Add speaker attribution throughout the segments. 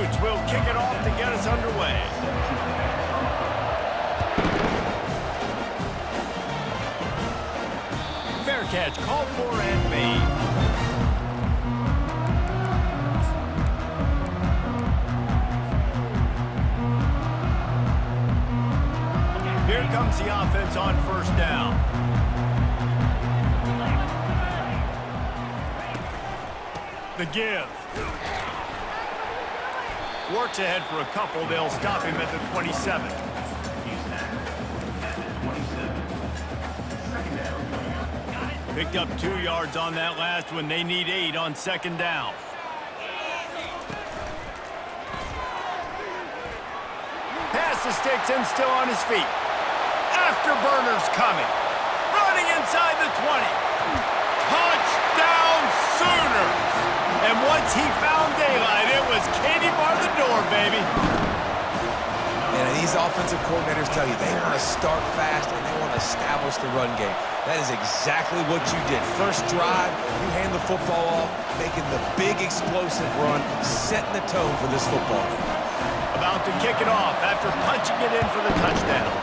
Speaker 1: Utes will kick it off to get us underway. Fair catch called for and made. Here comes the offense on first down. The give. Works ahead for a couple. They'll stop him at the 27. Picked up 2 yards on that last one. They need 8 on second down. Pass the sticks and still on his feet. Afterburner's coming. Running inside the 20. Touchdown Sooners! And once he found daylight, it was Katie bar the door, baby.
Speaker 2: And these offensive coordinators tell you they want to start fast and they want to establish the run game. That is exactly what you did. First drive, you hand the football off, making the big explosive run, setting the tone for this football game.
Speaker 1: About to kick it off after punching it in for the touchdown.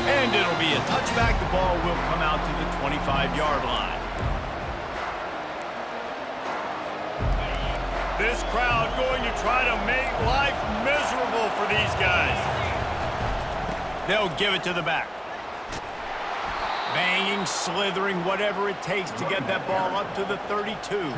Speaker 1: And it'll be a touchback. The ball will come out to the 25-yard line. This crowd going to try to make life miserable for these guys. They'll give it to the back. Banging, slithering, whatever it takes to get that ball up to the 32.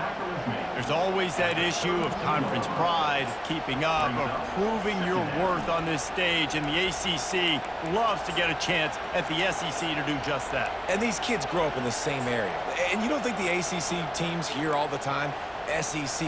Speaker 1: There's always that issue of conference pride, of keeping up, of proving your worth on this stage, and the ACC loves to get a chance at the SEC to do just that.
Speaker 2: And these kids grow up in the same area. And you don't think the ACC teams hear all the time, SEC,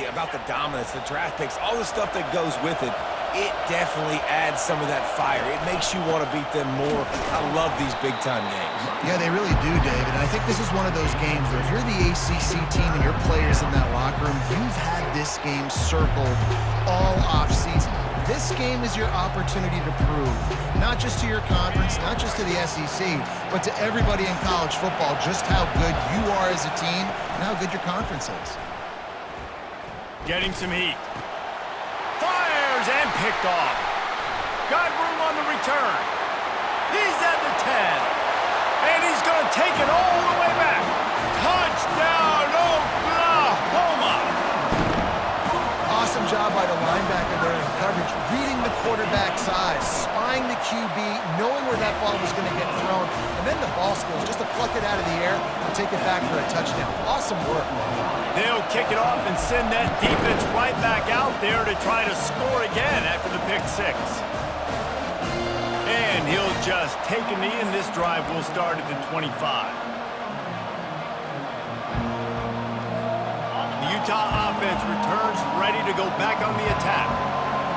Speaker 2: about the dominance, the draft picks, all the stuff that goes with it. It definitely adds some of that fire. It makes you want to beat them more. I love these big-time games.
Speaker 3: Yeah, they really do, David. And I think this is one of those games where if you're the ACC team and your players in that locker room, you've had this game circled all offseason. This game is your opportunity to prove, not just to your conference, not just to the SEC, but to everybody in college football, just how good you are as a team and how good your conference is.
Speaker 1: Getting some heat. Fires and picked off. Got room on the return. He's at the 10. And he's going to take it all the way back. Touchdown, Oklahoma!
Speaker 3: Awesome job by the linebacker there in coverage, reading the quarterback's eyes, spying the QB, knowing where that ball was going to get thrown, and then the ball skills just to pluck it out of the air and take it back for a touchdown. Awesome work.
Speaker 1: They'll kick it off and send that defense right back out there to try to score again after the pick six. And he'll just take a knee, and this drive will start at the 25. The Utah offense returns ready to go back on the attack.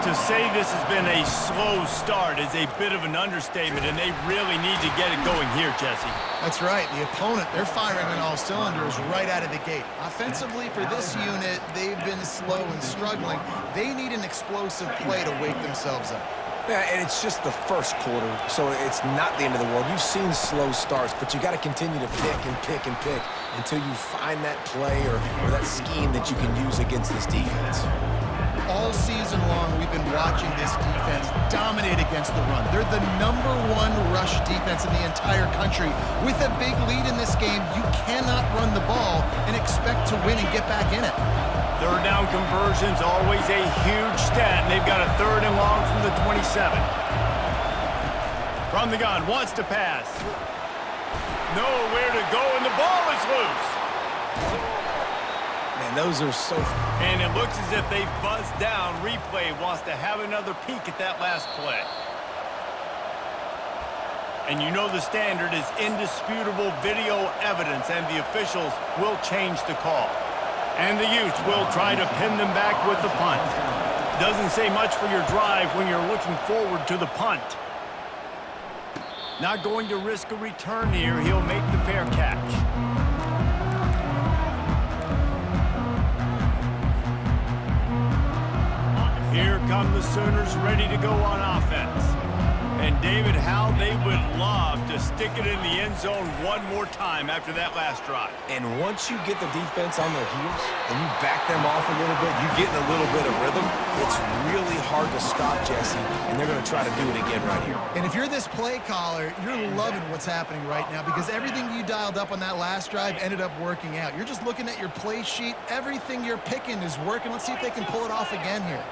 Speaker 1: To say this has been a slow start is a bit of an understatement, and they really need to get it going here, Jesse.
Speaker 3: That's right. The opponent, they're firing on all cylinders right out of the gate. Offensively, for this unit, they've been slow and struggling. They need an explosive play to wake themselves up.
Speaker 2: Yeah, and it's just the first quarter, so it's not the end of the world. You've seen slow starts, but you got to continue to pick and pick and pick until you find that play or that scheme that you can use against this defense.
Speaker 3: All season long, we've been watching this defense dominate against the run. They're the #1 rush defense in the entire country. With a big lead in this game, you cannot run the ball and expect to win and get back in it.
Speaker 1: Third down conversion's always a huge stat, and they've got a 3rd and long from the 27. From the gun, wants to pass. Nowhere to go, and the ball is loose.
Speaker 2: Man, those are so...
Speaker 1: And it looks as if they've buzzed down. Replay wants to have another peek at that last play. And you know the standard is indisputable video evidence, and the officials will change the call. And the Utes will try to pin them back with the punt. Doesn't say much for your drive when you're looking forward to the punt. Not going to risk a return here. He'll make the fair catch. Here come the Sooners ready to go on offense. And And, David, how they would love to stick it in the end zone one more time after that last drive.
Speaker 2: And once you get the defense on their heels and you back them off a little bit, you get in a little bit of rhythm, it's really hard to stop, Jesse, and they're going to try to do it again right here.
Speaker 3: And if you're this play caller, you're loving what's happening right now because everything you dialed up on that last drive ended up working out. You're just looking at your play sheet. Everything you're picking is working. Let's see if they can pull it off again here.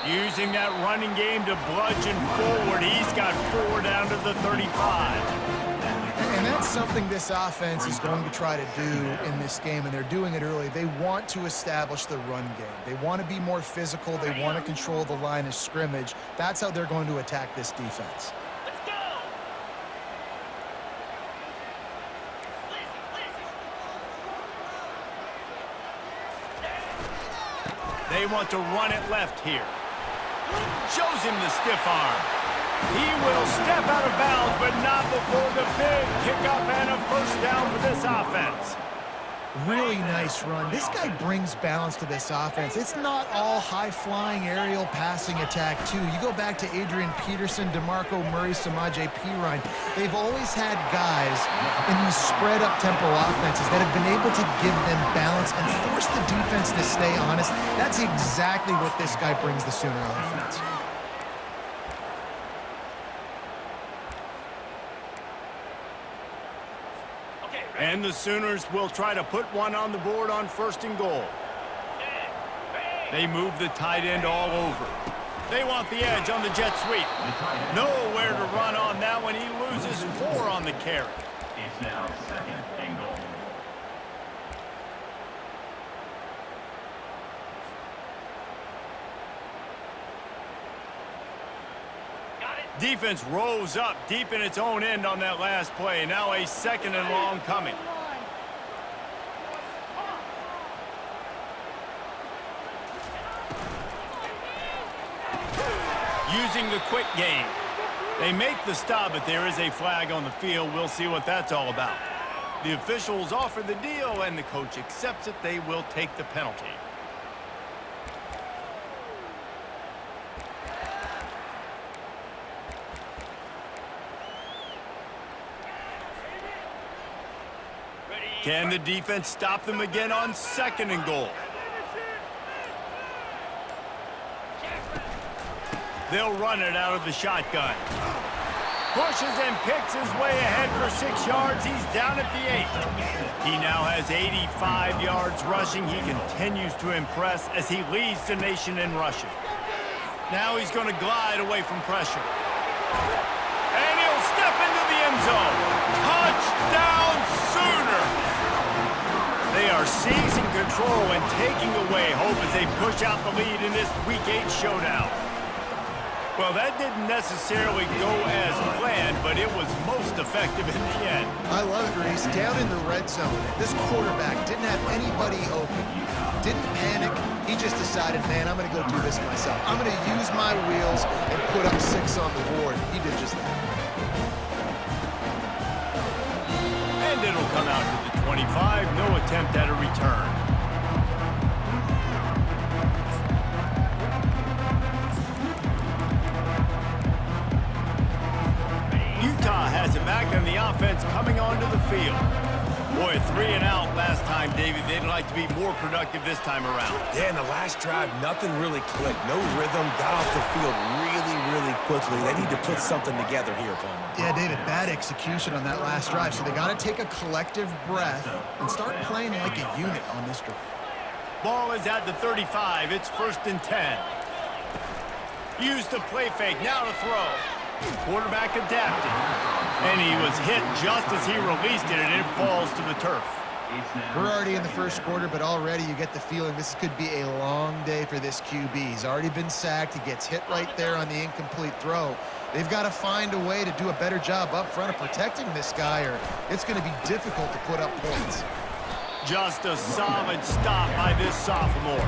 Speaker 1: Using that running game to bludgeon forward. He's got 4 down to the 35.
Speaker 3: And that's something this offense is going to try to do in this game, and they're doing it early. They want to establish the run game. They want to be more physical. They want to control the line of scrimmage. That's how they're going to attack this defense.
Speaker 1: They want to run it left here. Shows him the stiff arm. He will step out of bounds, but not before the big kickoff and a first down for this offense.
Speaker 3: Really nice run. This guy brings balance to this offense. It's not all high-flying aerial passing attack, too. You go back to Adrian Peterson, DeMarco Murray, Samaje Perine. They've always had guys in these spread-up tempo offenses that have been able to give them balance and force the defense to stay honest. That's exactly what this guy brings the Sooner offense.
Speaker 1: And the Sooners will try to put one on the board on 1st and goal. They move the tight end all over. They want the edge on the jet sweep. Nowhere to run on that one. He loses 4 on the carry.
Speaker 4: It's now 2nd and goal.
Speaker 1: Defense rose up deep in its own end on that last play. Now a 2nd and long coming. Using the quick game. They make the stop, but there is a flag on the field. We'll see what that's all about. The officials offer the deal, and the coach accepts it. They will take the penalty. Can the defense stop them again on 2nd and goal? They'll run it out of the shotgun. Pushes and picks his way ahead for 6 yards. He's down at the 8. He now has 85 yards rushing. He continues to impress as he leads the nation in rushing. Now he's going to glide away from pressure. And he'll step into the end zone. Touchdown Sooners! They are seizing control and taking away hope as they push out the lead in this Week 8 showdown. Well, that didn't necessarily go as planned, but it was most effective in the end.
Speaker 3: I love it, Reese. Down in the red zone, this quarterback didn't have anybody open. Didn't panic. He just decided, man, I'm going to go do this myself. I'm going to use my wheels and put up 6 on the board. He did just that.
Speaker 1: And it'll come out to the 25. No attempt at a return. Utah has it back on the offense coming onto the field. Boy, 3 and out last time, David. They'd like to be more productive this time around.
Speaker 2: Yeah, in the last drive, nothing really clicked. No rhythm, got off the field really quickly. They need to put something together here, Palmer.
Speaker 3: Yeah, David, bad execution on that last drive, so they got to take a collective breath and start playing like a unit on this drive.
Speaker 1: Ball is at the 35. It's 1st and 10. Use the play fake. Now to throw. Quarterback adapted. And he was hit just as he released it, and it falls to the turf.
Speaker 3: We're already in the first quarter, but already you get the feeling this could be a long day for this QB. He's already been sacked. He gets hit right there on the incomplete throw. They've got to find a way to do a better job up front of protecting this guy, or it's going to be difficult to put up points.
Speaker 1: Just a solid stop by this sophomore.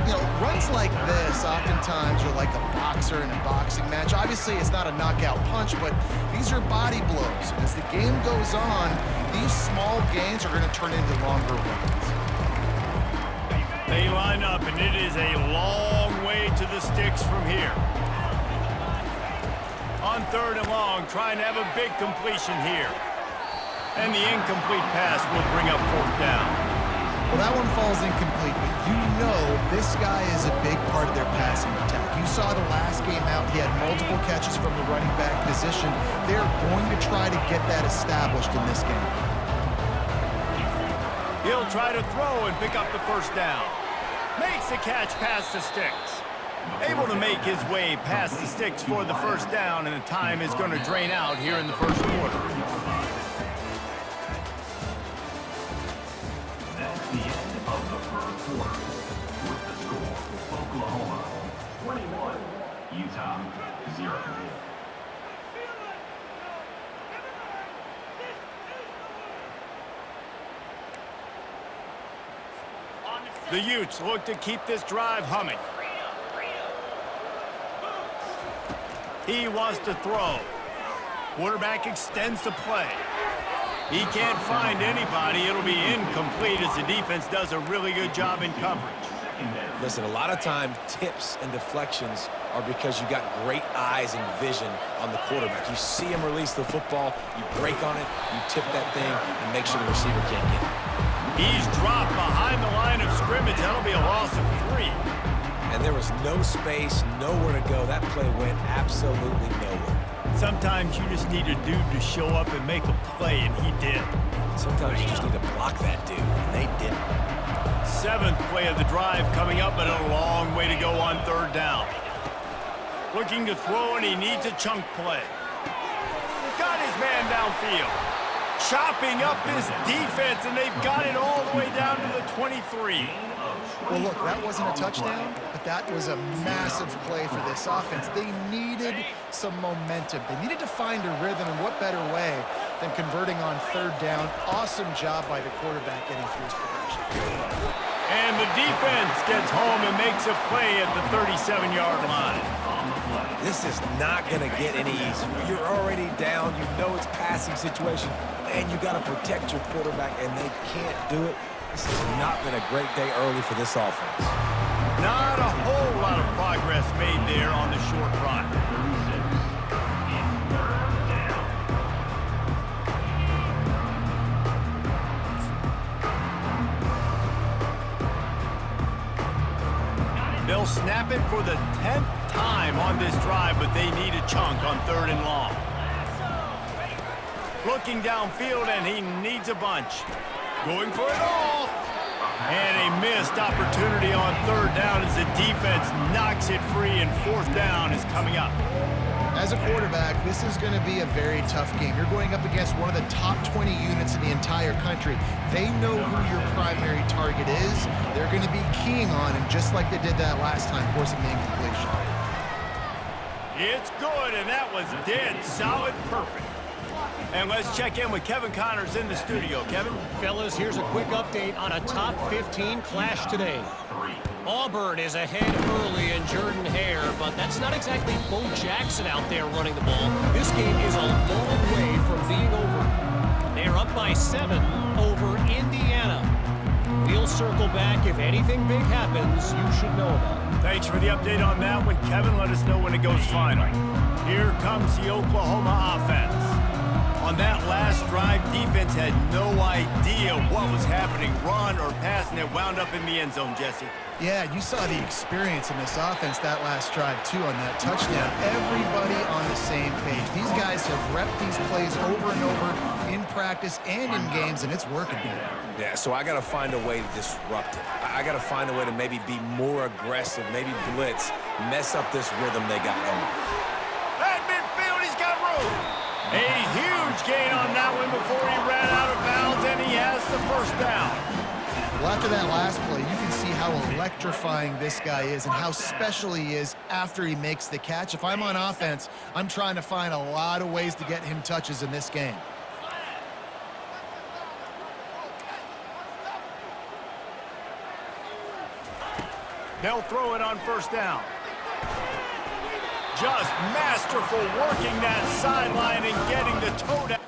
Speaker 3: You know, runs like this oftentimes are like a boxer in a boxing match. Obviously, it's not a knockout punch, but these are body blows. And as the game goes on, these small gains are going to turn into longer ones.
Speaker 1: They line up, and it is a long way to the sticks from here. On 3rd and long, trying to have a big completion here. And the incomplete pass will bring up 4th down.
Speaker 3: Well, that one falls incomplete, but you know this guy is a big part of their passing attack. You saw the last game out, he had multiple catches from the running back position. They're going to try to get that established in this game.
Speaker 1: He'll try to throw and pick up the 1st down. Makes the catch past the sticks. Able to make his way past the sticks for the 1st down, and the time is going to drain out here in the 1st quarter.
Speaker 4: That's the end of the 1st quarter. With the score, Oklahoma 21, Utah 0.
Speaker 1: The Utes look to keep this drive humming. He wants to throw. Quarterback extends the play. He can't find anybody. It'll be incomplete as the defense does a really good job in coverage.
Speaker 2: Listen, a lot of time, tips and deflections are because you got great eyes and vision on the quarterback. You see him release the football, you break on it, you tip that thing, and make sure the receiver can't get it.
Speaker 1: He's dropped behind the line of scrimmage. That'll be a loss of 3.
Speaker 2: And there was no space, nowhere to go. That play went absolutely nowhere.
Speaker 1: Sometimes you just need a dude to show up and make a play, and he did.
Speaker 2: Sometimes you just need to block that dude, and they didn't.
Speaker 1: 7th play of the drive coming up, but a long way to go on 3rd down. Looking to throw, and he needs a chunk play. Got his man downfield. Chopping up this defense, and they've got it all the way down to the 23.
Speaker 3: Well, look, that wasn't a touchdown, but that was a massive play for this offense. They needed some momentum. They needed to find a rhythm, and what better way than converting on 3rd down. Awesome job by the quarterback getting through his progression.
Speaker 1: And the defense gets home and makes a play at the 37-yard line.
Speaker 2: This is not going to get any easier. You're already down. You know it's passing situation, and you got to protect your quarterback, and they can't do it. This has not been a great day early for this offense.
Speaker 1: Not a whole lot of progress made there on the short run. They'll snap it for the 10th time on this drive, but they need a chunk on 3rd and long. Looking downfield, and he needs a bunch. Going for it all. And a missed opportunity on 3rd down as the defense knocks it free, and 4th down is coming up.
Speaker 3: As a quarterback, this is going to be a very tough game. You're going up against one of the top 20 units in the entire country. They know who your primary target is. They're going to be keying on him, just like they did that last time, forcing the incompletion.
Speaker 1: It's good, and that was dead solid perfect. And let's check in with Kevin Connors in the studio. Kevin?
Speaker 5: Fellas, here's a quick update on a top 15 clash today. Auburn is ahead early in Jordan Hare, but that's not exactly Bo Jackson out there running the ball. This game is a long way from being over. They're up by 7 over Indiana. We'll circle back. If anything big happens, you should know about it.
Speaker 1: Thanks for the update on that one, Kevin. Let us know when it goes final. Here comes the Oklahoma offense. On that last drive, defense had no idea what was happening, run or pass, and it wound up in the end zone, Jesse.
Speaker 3: Yeah, you saw the experience in this offense that last drive, too, on that touchdown. Everybody on the same page. These guys have repped these plays over and over in practice and in games, and it's working, man.
Speaker 2: Yeah, so I got to find a way to disrupt it. I got to find a way to maybe be more aggressive, maybe blitz, mess up this rhythm they got going.
Speaker 1: At midfield, he's got room. A huge gain on that one before he ran out of bounds, and he has the 1st down.
Speaker 3: Well, after that last play, you can see how electrifying this guy is and how special he is after he makes the catch. If I'm on offense, I'm trying to find a lot of ways to get him touches in this game.
Speaker 1: They'll throw it on 1st down. Just masterful working that sideline and getting the toe down.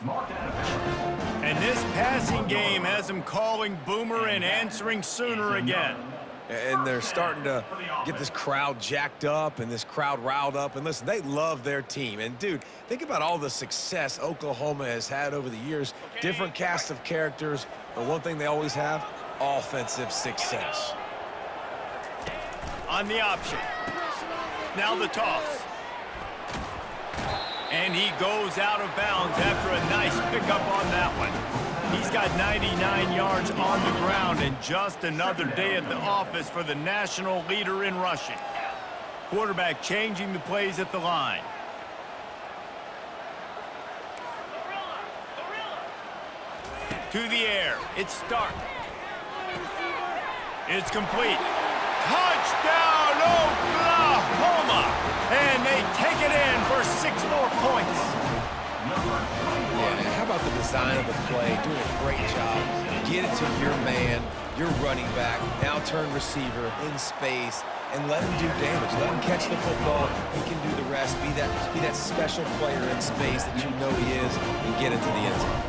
Speaker 1: And this passing game has them calling Boomer and answering Sooner again.
Speaker 2: And they're starting to get this crowd jacked up and this crowd riled up. And listen, they love their team. And, dude, think about all the success Oklahoma has had over the years. Different cast of characters. But one thing they always have, offensive success.
Speaker 1: On the option. Now the toss. And he goes out of bounds after a nice pickup on that one. He's got 99 yards on the ground and just another day at the office for the national leader in rushing. Quarterback changing the plays at the line. To the air. It's Stark. It's complete. Touchdown, Oklahoma! And they take it in for 6 more points.
Speaker 2: Yeah, how about the design of the play? Doing a great job. Get it to your man, your running back, now turn receiver in space, and let him do damage. Let him catch the football. He can do the rest. Be that special player in space that you know he is, and get into the end zone.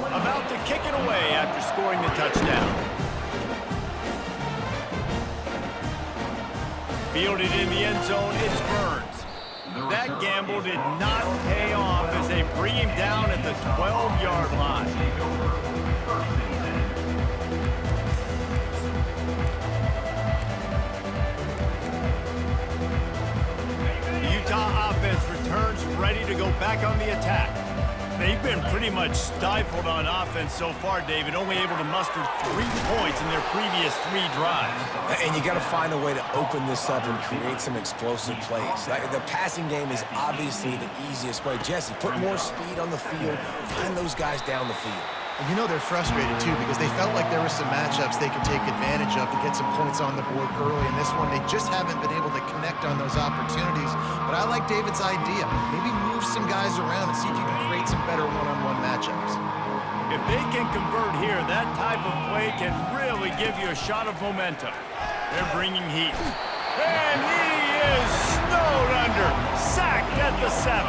Speaker 1: About to kick it away after scoring the touchdown. Fielded in the end zone, it's Burns. That gamble did not pay off as they bring him down at the 12-yard line. The Utah offense returns ready to go back on the attack. They've been pretty much stifled on offense so far, David, only able to muster 3 points in their previous 3 drives.
Speaker 2: And you got to find a way to open this up and create some explosive plays. The passing game is obviously the easiest way. Jesse, put more speed on the field. Find those guys down the field.
Speaker 3: And you know they're frustrated, too, because they felt like there were some matchups they could take advantage of to get some points on the board early. In this one, they just haven't been able to connect on those opportunities. But I like David's idea. Maybe move some guys around and see if you can create some better one-on-one matchups.
Speaker 1: If they can convert here, that type of play can really give you a shot of momentum. They're bringing heat. And he is snowed under. Sacked at the 7.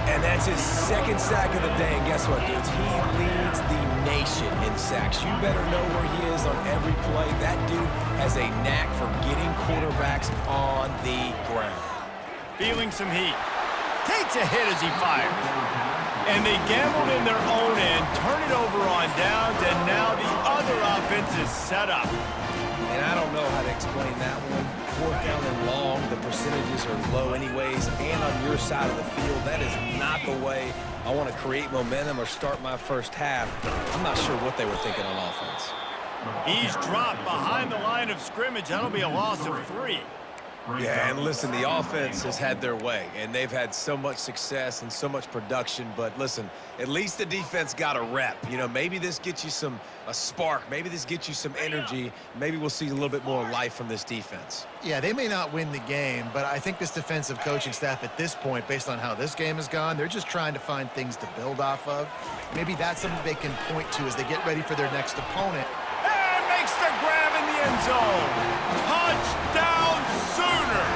Speaker 2: And that's his 2nd sack of the day. And guess what, dudes? He leads the nation in sacks. You better know where he is on every play. That dude has a knack for getting quarterbacks on the ground.
Speaker 1: Feeling some heat. Takes a hit as he fires. And they gambled in their own end, turn it over on downs, and now the other offense is set up.
Speaker 2: And I don't know how to explain that one. 4th down and long, the percentages are low anyways, and on your side of the field, that is not the way I want to create momentum or start my first half. I'm not sure what they were thinking on offense.
Speaker 1: He's dropped behind the line of scrimmage. That'll be a loss of 3.
Speaker 2: Yeah, and listen, the offense has had their way, and they've had so much success and so much production. But listen, at least the defense got a rep. You know, maybe this gets you a spark. Maybe this gets you some energy. Maybe we'll see a little bit more life from this defense.
Speaker 3: Yeah, they may not win the game, but I think this defensive coaching staff at this point, based on how this game has gone, they're just trying to find things to build off of. Maybe that's something they can point to as they get ready for their next opponent.
Speaker 1: And makes the grab in the end zone. Touchdown, Sooners!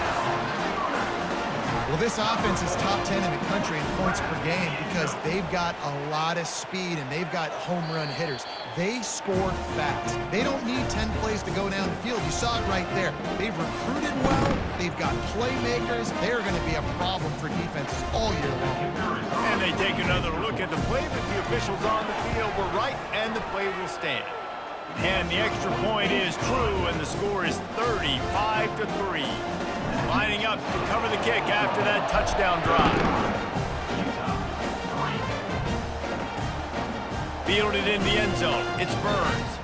Speaker 3: Well, this offense is top 10 in the country in points per game because they've got a lot of speed and they've got home run hitters. They score fast. They don't need 10 plays to go down the field. You saw it right there. They've recruited well. They've got playmakers. They're going to be a problem for defenses all year long.
Speaker 1: And they take another look at the play, but the officials on the field were right, and the play will stand. And the extra point is true, and the score is 35-3. Lining up to cover the kick after that touchdown drive. Fielded in the end zone. It's Burns.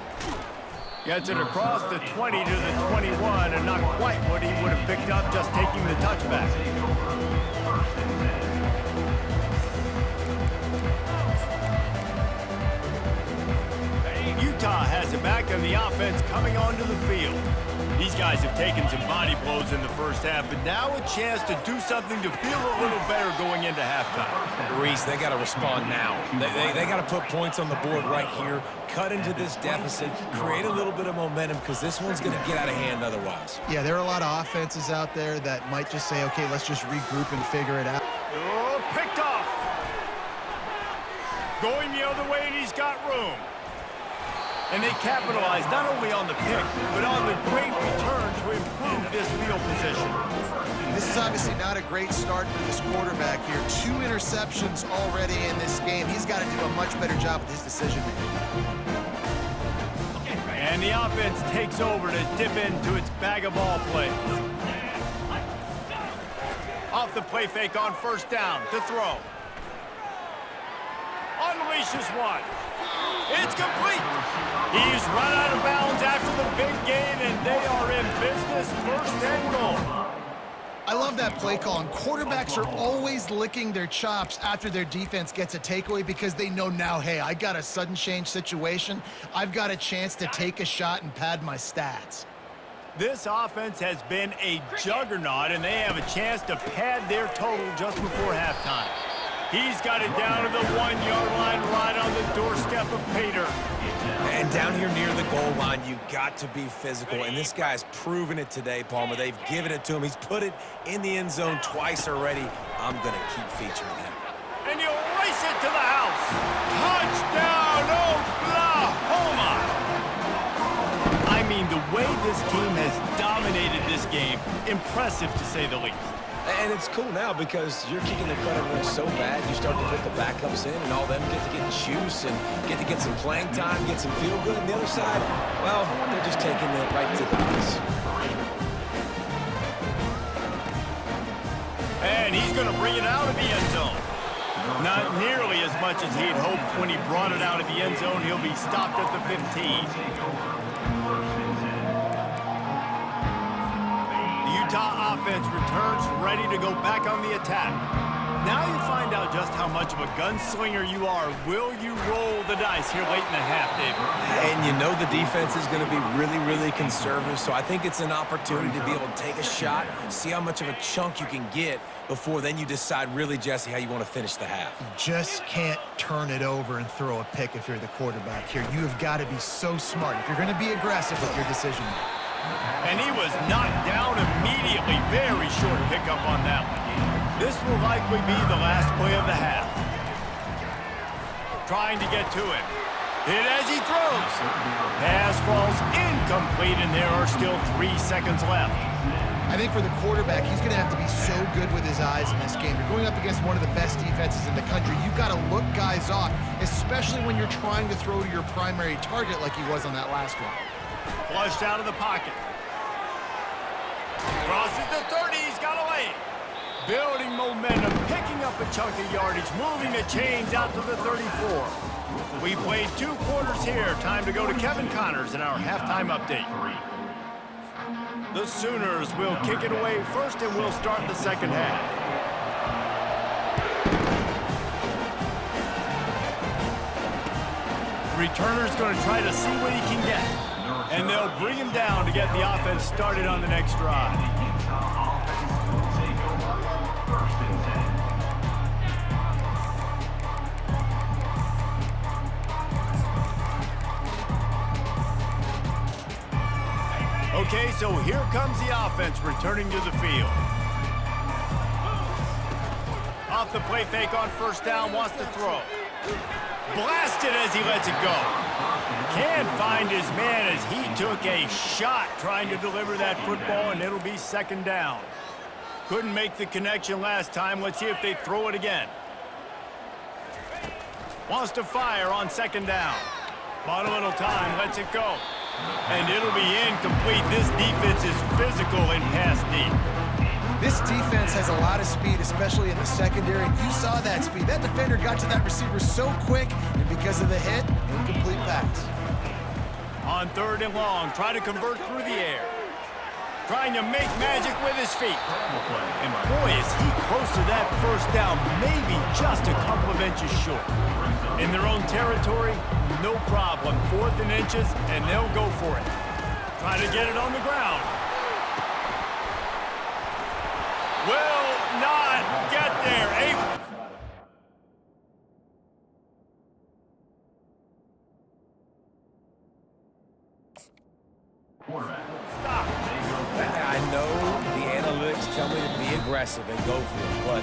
Speaker 1: Gets it across the 20 to the 21, and not quite what he would have picked up just taking the touchback. Utah has it back, and the offense coming onto the field. These guys have taken some body blows in the first half, but now a chance to do something to feel a little better going into halftime.
Speaker 2: Reese, they got to respond now. They got to put points on the board right here, cut into this deficit, create a little bit of momentum, because this one's going to get out of hand otherwise.
Speaker 3: Yeah, there are a lot of offenses out there that might just say, okay, let's just regroup and figure it out.
Speaker 1: Oh, picked off. Going the other way, and he's got room. And they capitalize not only on the pick, but on the great return to improve this field position.
Speaker 3: This is obviously not a great start for this quarterback here. 2 interceptions already in this game. He's got to do a much better job with his decision-making.
Speaker 1: And the offense takes over to dip into its bag of ball plays. Off the play fake on first down to throw. Unleashes one. It's complete. He's run out of bounds after the big gain, and they are in business, first and goal.
Speaker 3: I love that play call, and quarterbacks are always licking their chops after their defense gets a takeaway because they know now, hey, I got a sudden change situation. I've got a chance to take a shot and pad my stats.
Speaker 1: This offense has been a juggernaut, and they have a chance to pad their total just before halftime. He's got it down to the 1-yard line right on the doorstep of Pater.
Speaker 2: And down here near the goal line, you got to be physical. And this guy's proven it today, Palmer. They've given it to him. He's put it in the end zone twice already. I'm going to keep featuring him.
Speaker 1: And he'll race it to the house. Touchdown, Oklahoma! I mean, the way this team has dominated this game, impressive to say the least.
Speaker 2: And it's cool now because you're kicking the cut over them so bad, you start to put the backups in, and all them get to get juice and get to get some playing time, get some feel good. And the other side, well, they're just taking it right to the face.
Speaker 1: And he's going to bring it out of the end zone. Not nearly as much as he had hoped when he brought it out of the end zone. He'll be stopped at the 15. Utah offense returns ready to go back on the attack. Now you find out just how much of a gunslinger you are. Will you roll the dice here late in the half, David?
Speaker 2: And you know the defense is going to be really, really conservative, so I think it's an opportunity to be able to take a shot, see how much of a chunk you can get before then you decide really, Jesse, how you want to finish the half.
Speaker 3: You just can't turn it over and throw a pick if you're the quarterback here. You have got to be so smart if you're going to be aggressive with your decision-making.
Speaker 1: And he was knocked down immediately. Very short pickup on that one. This will likely be the last play of the half. Trying to get to it. Hit as he throws. Pass falls incomplete, and there are still 3 seconds left.
Speaker 3: I think for the quarterback, he's going to have to be so good with his eyes in this game. You're going up against one of the best defenses in the country. You've got to look guys off, especially when you're trying to throw to your primary target like he was on that last one.
Speaker 1: Flushed out of the pocket. Crosses the 30, he's got a lane. Building momentum, picking up a chunk of yardage, moving the chains out to the 34. We played 2 quarters here. Time to go to Kevin Connors in our halftime update. The Sooners will kick it away first, and we'll start the second half. Returner's going to try to see what he can get. And they'll bring him down to get the offense started on the next drive. Okay, so here comes the offense returning to the field. Off the play fake on first down, wants to throw. Blasted as he lets it go. Can't find his man as he took a shot trying to deliver that football, and it'll be second down. Couldn't make the connection last time. Let's see if they throw it again. Wants to fire on second down. Bought a little time, lets it go. And it'll be incomplete. This defense is physical in pass deep.
Speaker 3: This defense has a lot of speed, especially in the secondary. You saw that speed. That defender got to that receiver so quick, and because of the hit, incomplete pass.
Speaker 1: On third and long, try to convert through the air. Trying to make magic with his feet. And boy, is he close to that first down, maybe just a couple of inches short. In their own territory, no problem. 4th and inches, and they'll go for it. Try to get it on the ground. Will not get there.
Speaker 2: I know the analytics tell me to be aggressive and go for it, but